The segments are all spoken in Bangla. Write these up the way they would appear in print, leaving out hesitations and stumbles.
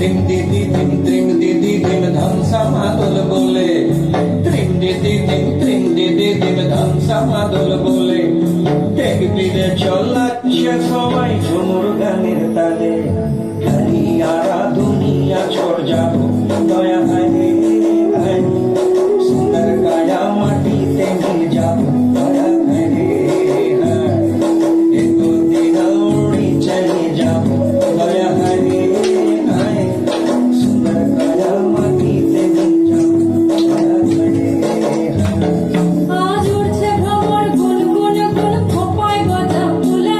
धिम दीदी धिम धिम दीदी धिम धम समादल बोले धिम दीदी धिम दीदी धिम धम समादल बोले দেখবি রে চলাচ্ছে সবাই ঝুমুর গানের তালে হারিয়ারা দুনিয়া ছোট যাব দয়া হয় রে ভাই সুন্দর কায়া মাটিতে মিল যাব দয়া হয় রে ভাই একটু দিন উড়ি চলে যাব দয়া হয় রে ভাই সুন্দর কায়া মাটিতে মিল যাব দয়া হয় রে আজ উড়ছে ভ্রমর গুনগুন গুন খোপায় গজা ফুলে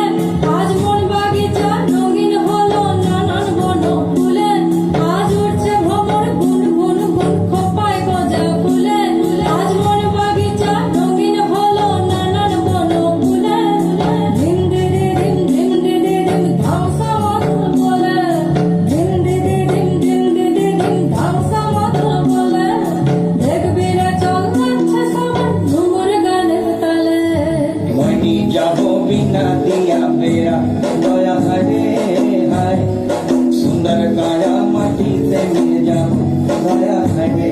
আজ মন বাগিচা রঙিন হলো নানান বন ফুলে আজ উড়ছে ভ্রমর গুনগুন গুন খোপায় গজা ফুলে আজ মন বাগিচা রঙিন হলো নানান বন ফুলে ধিম দিদি ধিম দিদি ধিম ধামসা মাদল বলে ধিম দিদি ধিম দিদি ধিম ধামসা মাদল বলে দেখবি রে চলাচ্ছে সবাই ঝুমুর গানের তালে वही जाबो बिना दिया बेरा दया हरे हाय सुंदर काया माटी ते मिल जाबो दया हरे